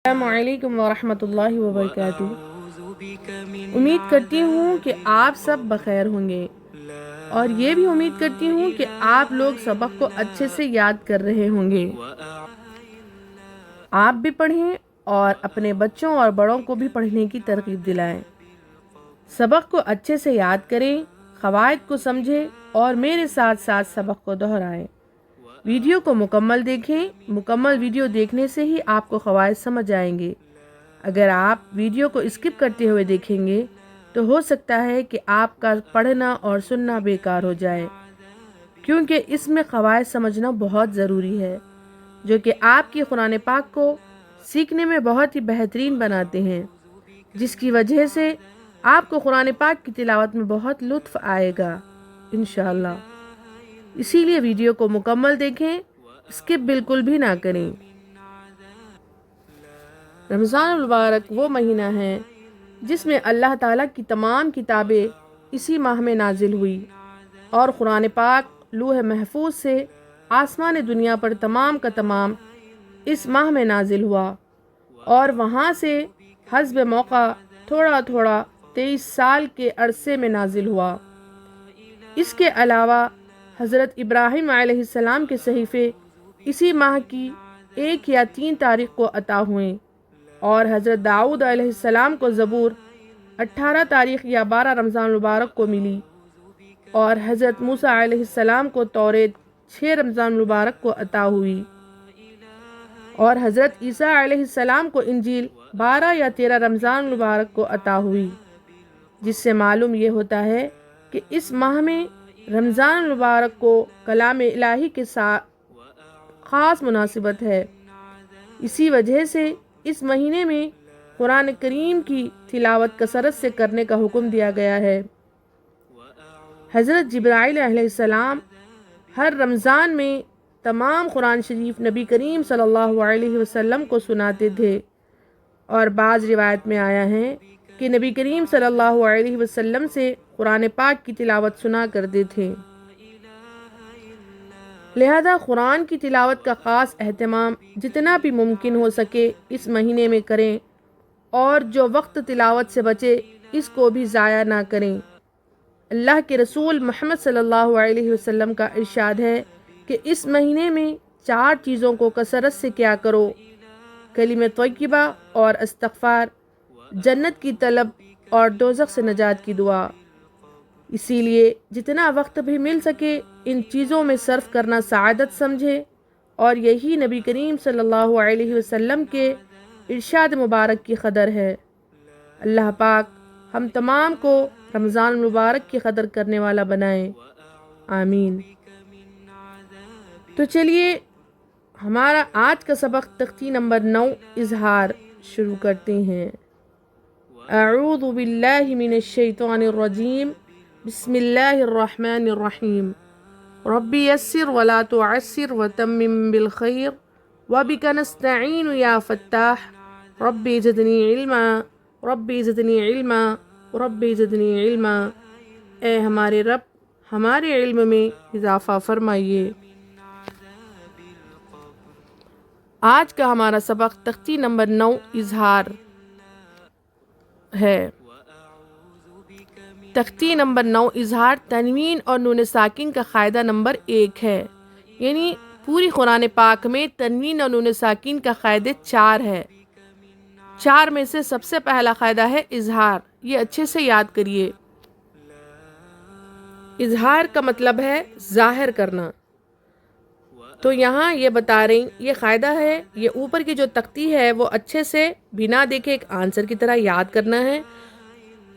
السلام علیکم ورحمۃ اللہ وبرکاتہ۔ امید کرتی ہوں کہ آپ سب بخیر ہوں گے اور یہ بھی امید کرتی ہوں کہ آپ لوگ سبق کو اچھے سے یاد کر رہے ہوں گے۔ آپ بھی پڑھیں اور اپنے بچوں اور بڑوں کو بھی پڑھنے کی ترغیب دلائیں۔ سبق کو اچھے سے یاد کریں، قواعد کو سمجھیں اور میرے ساتھ ساتھ سبق کو دہرائیں۔ ویڈیو کو مکمل دیکھیں، مکمل ویڈیو دیکھنے سے ہی آپ کو قواعد سمجھ آئیں گے۔ اگر آپ ویڈیو کو اسکپ کرتے ہوئے دیکھیں گے تو ہو سکتا ہے کہ آپ کا پڑھنا اور سننا بیکار ہو جائے، کیونکہ اس میں قواعد سمجھنا بہت ضروری ہے، جو کہ آپ کی قرآن پاک کو سیکھنے میں بہت ہی بہترین بناتے ہیں، جس کی وجہ سے آپ کو قرآن پاک کی تلاوت میں بہت لطف آئے گا انشاءاللہ۔ اسی لیے ویڈیو کو مکمل دیکھیں، اسکپ بالکل بھی نہ کریں۔ رمضان المبارک وہ مہینہ ہے جس میں اللہ تعالیٰ کی تمام کتابیں اسی ماہ میں نازل ہوئی، اور قرآن پاک لوح محفوظ سے آسمان دنیا پر تمام کا تمام اس ماہ میں نازل ہوا، اور وہاں سے حسب موقع تھوڑا تھوڑا 23 سال کے عرصے میں نازل ہوا۔ اس کے علاوہ حضرت ابراہیم علیہ السلام کے صحیفے اسی ماہ کی 1 یا 3 تاریخ کو عطا ہوئے، اور حضرت داؤد علیہ السلام کو زبور 18 تاریخ یا 12 رمضان المبارک کو ملی، اور حضرت موسیٰ علیہ السلام کو توریت 6 رمضان المبارک کو عطا ہوئی، اور حضرت عیسیٰ علیہ السلام کو انجیل 12 یا 13 رمضان المبارک کو عطا ہوئی، جس سے معلوم یہ ہوتا ہے کہ اس ماہ میں رمضان المبارک کو کلام الہی کے ساتھ خاص مناسبت ہے۔ اسی وجہ سے اس مہینے میں قرآن کریم کی تلاوت کثرت سے کرنے کا حکم دیا گیا ہے۔ حضرت جبرائیل علیہ السلام ہر رمضان میں تمام قرآن شریف نبی کریم صلی اللہ علیہ وسلم کو سناتے تھے، اور بعض روایت میں آیا ہے کہ نبی کریم صلی اللہ علیہ وسلم سے قرآن پاک کی تلاوت سنا کرتے تھے۔ لہذا قرآن کی تلاوت کا خاص اہتمام جتنا بھی ممکن ہو سکے اس مہینے میں کریں، اور جو وقت تلاوت سے بچے اس کو بھی ضائع نہ کریں۔ اللہ کے رسول محمد صلی اللہ علیہ وسلم کا ارشاد ہے کہ اس مہینے میں 4 چیزوں کو کثرت سے کیا کرو: کلمہ طیبہ اور استغفار، جنت کی طلب اور دوزخ سے نجات کی دعا۔ اسی لیے جتنا وقت بھی مل سکے ان چیزوں میں صرف کرنا سعادت سمجھے، اور یہی نبی کریم صلی اللہ علیہ وسلم کے ارشاد مبارک کی قدر ہے۔ اللہ پاک ہم تمام کو رمضان المبارک کی قدر کرنے والا بنائے، آمین۔ تو چلیے ہمارا آج کا سبق تختی نمبر 9 اظہار شروع کرتے ہیں۔ اعوذ باللہ من الشیطان الرجیم، بسم اللہ الرحمن الرحیم۔ ربی یسر ولا تعسر وتمم بالخیر وبک نستعین یا فتاح، ربی زدنی علما، ربی زدنی علما، ربی زدنی علما۔ اے ہمارے رب، ہمارے علم میں اضافہ فرمائیے۔ آج کا ہمارا سبق تختی نمبر 9 اظہار ہے۔ تختی نمبر 9 اظہار تنوین اور نون ساکن کا قاعدہ نمبر 1 ہے، یعنی پوری قرآن پاک میں تنوین اور نون ساکن کا قاعدے 4 ہے۔ 4 میں سے سب سے پہلا قاعدہ ہے اظہار، یہ اچھے سے یاد کریے۔ اظہار کا مطلب ہے ظاہر کرنا۔ تو یہاں یہ بتا رہی یہ قاعدہ ہے، یہ اوپر کی جو تختی ہے وہ اچھے سے بنا دیکھے ایک آنسر کی طرح یاد کرنا ہے،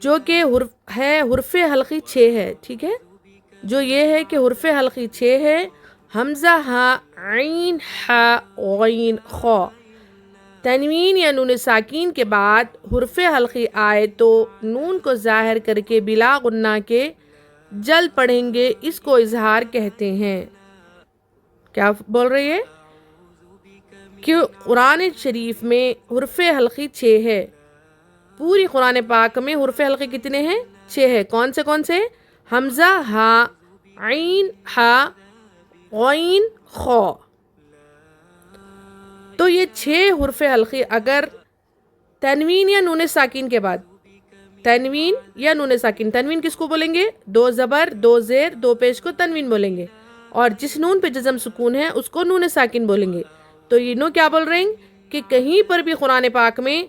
جو کہ حرف حلقی 6 ہے، ٹھیک ہے؟ جو یہ ہے کہ حرف حلقی 6 ہے: حمزہ، ہا، عین، ہا، غین، خا۔ تنوین یا نون ساکین کے بعد حرف حلقی آئے تو نون کو ظاہر کر کے بلا غنہ کے جلد پڑھیں گے، اس کو اظہار کہتے ہیں۔ کیا بول رہی ہے؟ کہ قرآن شریف میں حرف حلقی 6 ہے۔ پوری قرآن پاک میں حرف حلقی کتنے ہیں؟ 6 ہے۔ کون سے؟ حمزہ، ہا، عین، ہا، غین، خا۔ تو یہ 6 حرف حلقی اگر تنوین یا نون ساکن کے بعد، تنوین یا نون ساکن، تنوین کس کو بولیں گے؟ 2 زبر 2 زیر 2 پیش کو تنوین بولیں گے، اور جس نون پہ جزم سکون ہے اس کو نون ساکن بولیں گے۔ تو یہ نو کیا بول رہے ہیں کہ کہیں پر بھی قرآن پاک میں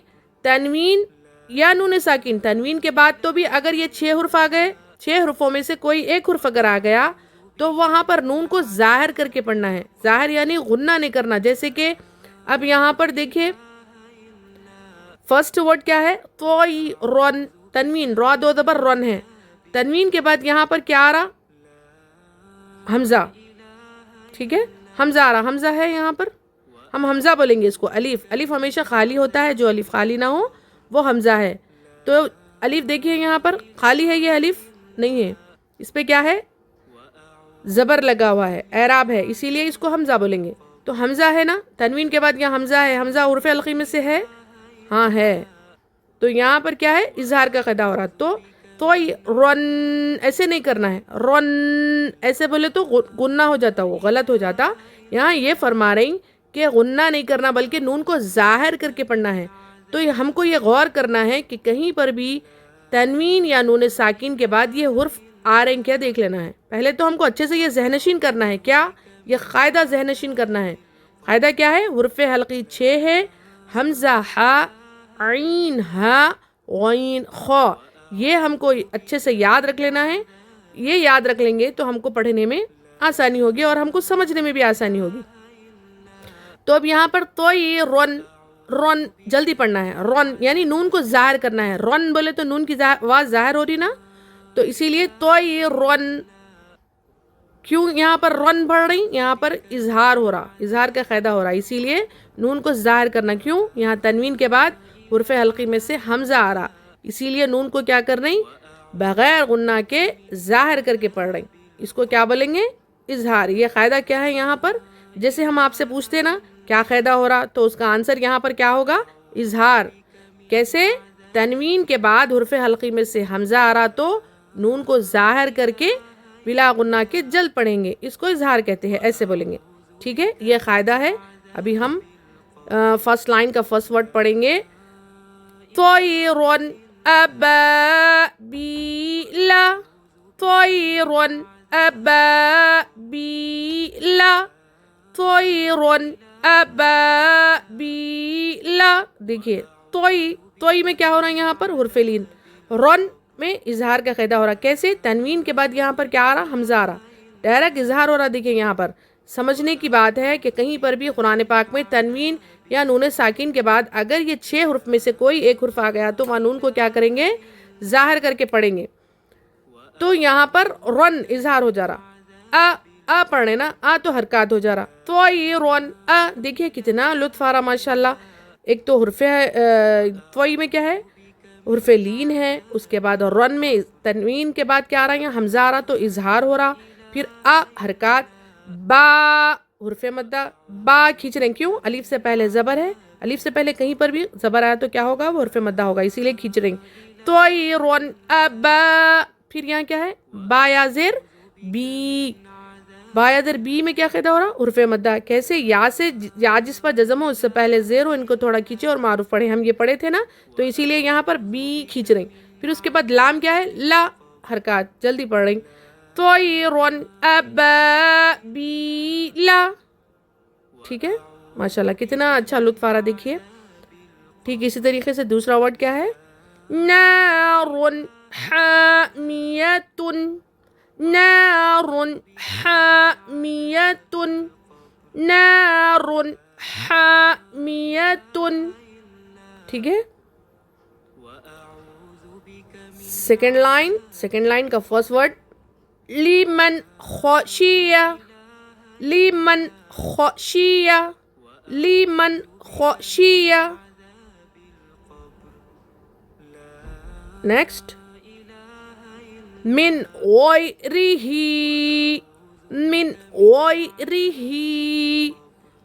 تنوین یا نون ساکن، تنوین کے بعد تو بھی اگر یہ 6 حرف آ گئے، 6 حرفوں میں سے کوئی ایک حرف اگر آ گیا تو وہاں پر نون کو ظاہر کر کے پڑھنا ہے، ظاہر یعنی غنہ نہیں کرنا۔ جیسے کہ اب یہاں پر دیکھیے فرسٹ ورڈ کیا ہے؟ توئی رن، تنوین، را 2 زبر رن ہے، تنوین کے بعد یہاں پر کیا آ رہا؟ حمزہ، ٹھیک ہے، حمزہ آ رہا، حمزہ ہے یہاں پر، ہم حمزہ بولیں گے اس کو۔ الف، الف ہمیشہ خالی ہوتا ہے، جو الف خالی نہ ہو وہ حمزہ ہے۔ تو الف دیکھیے یہاں پر خالی ہے، یہ الف نہیں ہے، اس پہ کیا ہے؟ زبر لگا ہوا ہے، اعراب ہے، اسی لیے اس کو حمزہ بولیں گے۔ تو حمزہ ہے نا، تنوین کے بعد یہاں حمزہ ہے، حمزہ حرف حلقی میں سے ہے؟ ہاں ہے۔ تو یہاں پر کیا ہے؟ اظہار کا قاعدہ ہو رہا۔ تو رن ایسے نہیں کرنا ہے، رن ایسے بولے تو غنہ ہو جاتا، وہ غلط ہو جاتا۔ یہاں یہ فرما رہی کہ غنہ نہیں کرنا بلکہ نون کو ظاہر کر کے پڑھنا ہے۔ تو ہم کو یہ غور کرنا ہے کہ کہیں پر بھی تنوین یا نون ساکن کے بعد یہ حرف آ رہے ہیں کیا، دیکھ لینا ہے۔ پہلے تو ہم کو اچھے سے یہ ذہنشین کرنا ہے، کیا؟ یہ قاعدہ ذہنشین کرنا ہے۔ قاعدہ کیا ہے؟ حرف حلقی 6 ہے، حمزہ، ہا، عین، ہا، غین، خا، یہ ہم کو اچھے سے یاد رکھ لینا ہے۔ یہ یاد رکھ لیں گے تو ہم کو پڑھنے میں آسانی ہوگی اور ہم کو سمجھنے میں بھی آسانی ہوگی۔ تو اب یہاں پر تو یہ رن، رن جلدی پڑھنا ہے، رن یعنی نون کو ظاہر کرنا ہے۔ رن بولے تو نون کی آواز ظاہر ہو رہی نا، تو اسی لیے تو یہ رن، کیوں یہاں پر رن پڑھ رہی؟ یہاں پر اظہار ہو رہا، اظہار کا قاعدہ ہو رہا، اسی لیے نون کو ظاہر کرنا۔ کیوں؟ یہاں تنوین کے بعد حرف حلقی میں سے حمزہ آ رہا، اسی لیے نون کو کیا کر رہی؟ بغیر غنہ کے ظاہر کر کے پڑھ رہی، اس کو کیا بولیں گے؟ اظہار۔ یہ قاعدہ کیا ہے یہاں پر؟ جیسے ہم آپ سے پوچھتے نا کیا قاعدہ ہو رہا، تو اس کا آنسر یہاں پر کیا ہوگا؟ اظہار۔ کیسے؟ تنوین کے بعد حرف حلقی میں سے حمزہ آ رہا تو نون کو ظاہر کر کے بلا غنہ کے جلد پڑھیں گے، اس کو اظہار کہتے ہیں، ایسے بولیں گے، ٹھیک ہے؟ یہ قاعدہ ہے۔ ابھی ہم فرسٹ لائن کا فرسٹ ورڈ پڑھیں گے، طیرن ابابیلا، طیرن ابابیلا، طیرن ابابیلا۔ دیکھیے توئی میں کیا ہو رہا ہے یہاں پر؟ حرف لین۔ رن میں اظہار کا قاعدہ ہو رہا، کیسے؟ تنوین کے بعد یہاں پر کیا آ رہا؟ حمزہ آ رہا، ڈائریکٹ اظہار ہو رہا۔ دیکھیں یہاں پر سمجھنے کی بات ہے کہ کہیں پر بھی قرآن پاک میں تنوین یا نون ساکن کے بعد اگر یہ 6 حرف میں سے کوئی ایک حرف آ گیا تو وہاں نون کو کیا کریں گے؟ ظاہر کر کے پڑھیں گے۔ تو یہاں پر رن اظہار ہو جا رہا، آ پڑھنے نا، آ تو حرکات ہو جا رہا، تو یہ رن آ۔ دیکھیے کتنا لطف آ رہا ماشاءاللہ۔ ایک تو حرف توئی میں کیا ہے؟ حرف لین ہے، اس کے بعد رن میں تنوین کے بعد کیا آ رہا ہے؟ یہاں حمزہ آ رہا تو اظہار ہو رہا، پھر آ حرکات، با حرف مدہ، با کھینچ رہے ہیں، کیوں؟ الف سے پہلے زبر ہے، الف سے پہلے کہیں پر بھی زبر آیا تو کیا ہوگا؟ وہ حرف مدہ ہوگا، اسی لیے کھینچ رہے ہیں۔ طیرن ابا، پھر یہاں کیا ہے؟ با یا زیر بی، با یا زیر بی میں کیا قاعدہ ہو رہا؟ حرف مدہ۔ کیسے؟ یا سے، یا جس پر جزم ہو اس سے پہلے زیر ہو، ان کو تھوڑا کھینچے اور معروف پڑھے، ہم یہ پڑھے تھے نا، تو اسی لیے یہاں پر بی کھینچ رہے ہیں۔ پھر اس کے بعد لام کیا ہے؟ لا حرکات، جلدی پڑھ رہے ہیں، طیرن ابابیلا، ٹھیک ہے؟ ماشاءاللہ کتنا اچھا لطف آ رہا، دیکھیے۔ ٹھیک اسی طریقے سے دوسرا ورڈ کیا ہے؟ نارن حامیتن، نارن حامیتن، نارن حامیتن، ٹھیک ہے؟ سیکنڈ لائن کا فرسٹ ورڈ، لیمن خشیہ، لیمن خشیہ، لیمن خشیہ۔ نیکسٹ، من غیرہ، من غیرہ،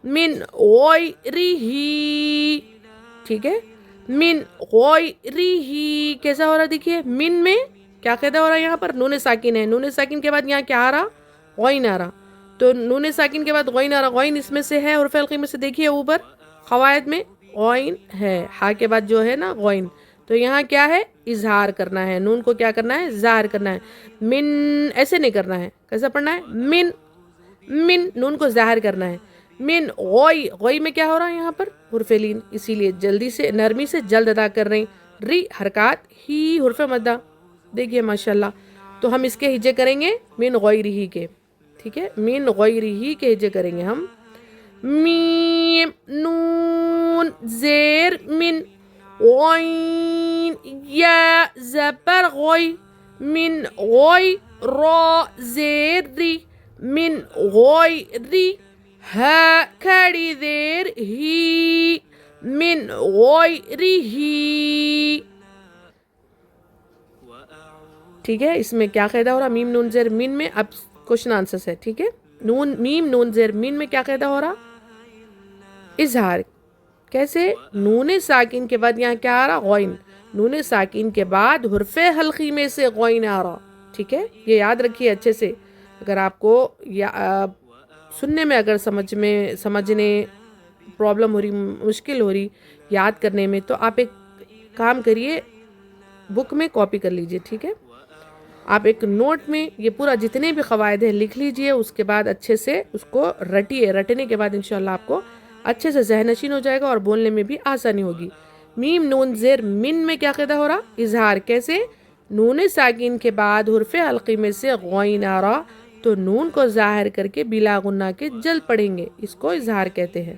من غیرہ، ٹھیک ہے؟ من غیرہ کیسا ہو رہا؟ دیکھیے من میں کیا قاعدہ ہو رہا ہے؟ یہاں پر نون ساکن ہے، نون ساکن کے بعد یہاں کیا آ رہا؟ غین آ رہا، تو نون ساکن کے بعد غین آ رہا، غین اس میں سے ہے حرف حلقی میں سے، دیکھیے اوپر قواعد میں غین ہے، ہا کے بعد جو ہے نا غین، تو یہاں کیا ہے اظہار کرنا ہے، نون کو کیا کرنا ہے ظاہر کرنا ہے، من ایسے نہیں کرنا ہے، کیسا پڑھنا ہے من، من نون کو ظاہر کرنا ہے، من غوی، غوی میں کیا ہو رہا ہے یہاں پر حرف لین، اسی لیے جلدی سے نرمی سے جلد ادا کر رہے ہیں، ری حرکات، ہی حرف مدہ، دیکھیے ماشاءاللہ، تو ہم اس کے ہجے کریں گے من غیرہی کے، ٹھیک ہے، من غیرہی کے ہجے کریں گے ہم، میم نون زیر من، غین یا زبر غوی، من غوی را زیر ری، من غوی ری، ہا کھڑی زیر ہی، من غوی ری ہی، ٹھیک ہے، اس میں کیا قاعدہ ہو رہا، میم نون زیر من میں اب کوشچن آنسرس ہے، ٹھیک ہے، نون میم نون زیر من میں کیا قاعدہ ہو رہا اظہار، کیسے نون ساکن کے بعد یہاں کیا آ رہا غین، نون ساکن کے بعد حرف حلقی میں سے غین آ رہا، ٹھیک ہے، یہ یاد رکھیے اچھے سے، اگر آپ کو سننے میں اگر سمجھنے پرابلم ہو رہی، مشکل ہو رہی یاد کرنے میں، تو آپ ایک کام کریے، بک میں کاپی کر لیجئے، ٹھیک ہے، آپ ایک نوٹ میں یہ پورا جتنے بھی قواعد ہیں لکھ لیجئے، اس کے بعد اچھے سے اس کو رٹیے، رٹنے کے بعد انشاءاللہ آپ کو اچھے سے ذہن نشین ہو جائے گا اور بولنے میں بھی آسانی ہوگی۔ میم نون زیر من میں کیا قاعدہ ہو رہا اظہار، کیسے نون ساکن کے بعد حرف حلقی میں سے غین آ رہا، تو نون کو ظاہر کر کے بلا غنہ کے جلد پڑھیں گے، اس کو اظہار کہتے ہیں،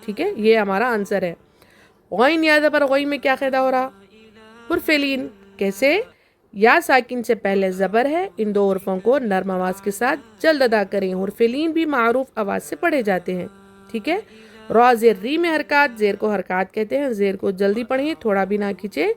ٹھیک ہے، یہ ہمارا آنسر ہے۔ غین یا زبر غین میں کیا قاعدہ ہو رہا حرف لین، کیسے یا ساکن سے پہلے زبر ہے، ان دو حرفوں کو نرم آواز کے ساتھ جلد ادا کریں، حرف لین بھی معروف آواز سے پڑھے جاتے ہیں، ٹھیک ہے، را زیر ری میں حرکات، زیر کو حرکات کہتے ہیں، زیر کو جلدی پڑھیں، تھوڑا بھی نہ کھینچے،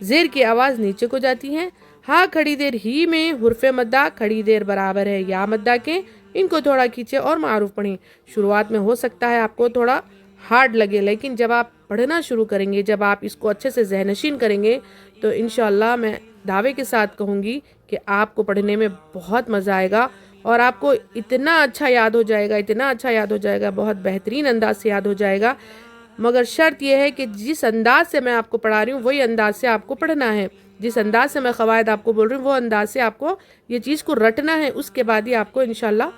زیر کی آواز نیچے کو جاتی ہے، ہاں کھڑی دیر ہی میں حرف مدہ، کھڑی دیر برابر ہے یا مدہ کے، ان کو تھوڑا کھینچے اور معروف پڑھیں، شروعات میں ہو سکتا ہے آپ کو تھوڑا ہارڈ لگے، لیکن جب آپ پڑھنا شروع کریں گے، جب آپ اس کو اچھے سے ذہن نشین کریں گے، تو انشاءاللہ میں دعوے کے ساتھ کہوں گی کہ آپ کو پڑھنے میں بہت مزہ آئے گا، اور آپ کو اتنا اچھا یاد ہو جائے گا، اتنا اچھا یاد ہو جائے گا، بہت بہترین انداز سے یاد ہو جائے گا، مگر شرط یہ ہے کہ جس انداز سے میں آپ کو پڑھا رہی ہوں وہی انداز سے آپ کو پڑھنا ہے، جس انداز سے میں قواعد آپ کو بول رہی ہوں وہ انداز سے آپ کو یہ چیز کو رٹنا ہے، اس کے بعد ہی آپ کو انشاءاللہ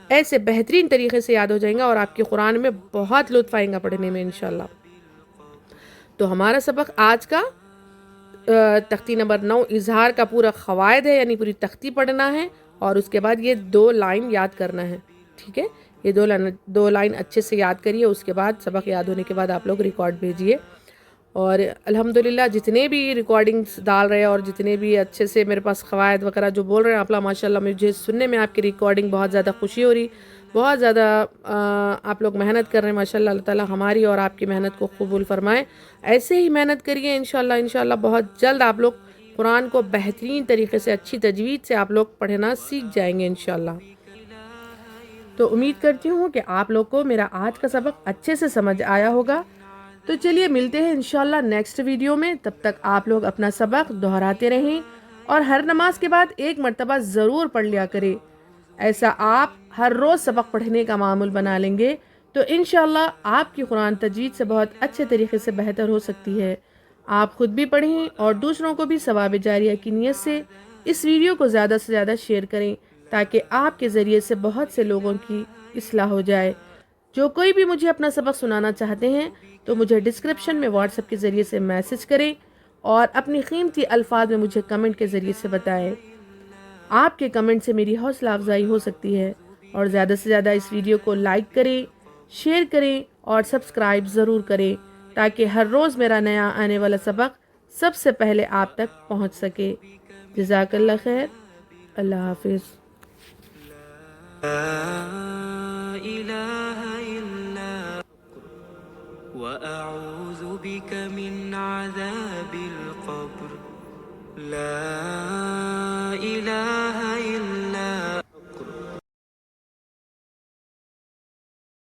ایسے بہترین طریقے سے یاد ہو جائیں گا، اور آپ کے قرآن میں بہت لطف آئیں گا پڑھنے میں انشاءاللہ۔ تو ہمارا سبق آج کا تختی نمبر 9 اظہار کا پورا قواعد ہے، یعنی پوری تختی پڑھنا ہے، اور اس کے بعد یہ 2 لائن یاد کرنا ہے، ٹھیک ہے، یہ 2 لائن اچھے سے یاد کریے، اس کے بعد سبق یاد ہونے کے بعد آپ لوگ ریکارڈ بھیجیے، اور الحمدللہ جتنے بھی ریکارڈنگز ڈال رہے ہیں اور جتنے بھی اچھے سے میرے پاس قواعد وغیرہ جو بول رہے ہیں آپ لوگ ماشاءاللہ، مجھے سننے میں آپ کی ریکارڈنگ بہت زیادہ خوشی ہو رہی، بہت زیادہ آپ لوگ محنت کر رہے ہیں ماشاءاللہ، اللہ تعالیٰ ہماری اور آپ کی محنت کو قبول فرمائے، ایسے ہی محنت کریے انشاءاللہ بہت جلد آپ لوگ قرآن کو بہترین طریقے سے اچھی تجوید سے آپ لوگ پڑھنا سیکھ جائیں گے انشاءاللہ۔ تو امید کرتی ہوں کہ آپ لوگ کو میرا آج کا سبق اچھے سے سمجھ آیا ہوگا، تو چلیے ملتے ہیں انشاءاللہ نیکسٹ ویڈیو میں، تب تک آپ لوگ اپنا سبق دہراتے رہیں، اور ہر نماز کے بعد 1 مرتبہ ضرور پڑھ لیا کریں، ایسا آپ ہر روز سبق پڑھنے کا معمول بنا لیں گے تو انشاءاللہ آپ کی قرآن تجوید سے بہت اچھے طریقے سے بہتر ہو سکتی ہے۔ آپ خود بھی پڑھیں اور دوسروں کو بھی ثواب جاریہ کی نیت سے اس ویڈیو کو زیادہ سے زیادہ شیئر کریں، تاکہ آپ کے ذریعے سے بہت سے لوگوں کی اصلاح ہو جائے۔ جو کوئی بھی مجھے اپنا سبق سنانا چاہتے ہیں تو مجھے ڈسکرپشن میں واٹس ایپ کے ذریعے سے میسج کریں، اور اپنی قیمتی الفاظ میں مجھے کمنٹ کے ذریعے سے بتائیں۔ آپ کے کمنٹ سے میری حوصلہ افزائی ہو سکتی ہے، اور زیادہ سے زیادہ اس ویڈیو کو لائک کریں، شیئر کریں اور سبسکرائب ضرور کریں، تاکہ ہر روز میرا نیا آنے والا سبق سب سے پہلے آپ تک پہنچ سکے۔ جزاک اللہ خیر، اللہ حافظ۔ وأعوذ بك من عذاب القبر لا إله إلا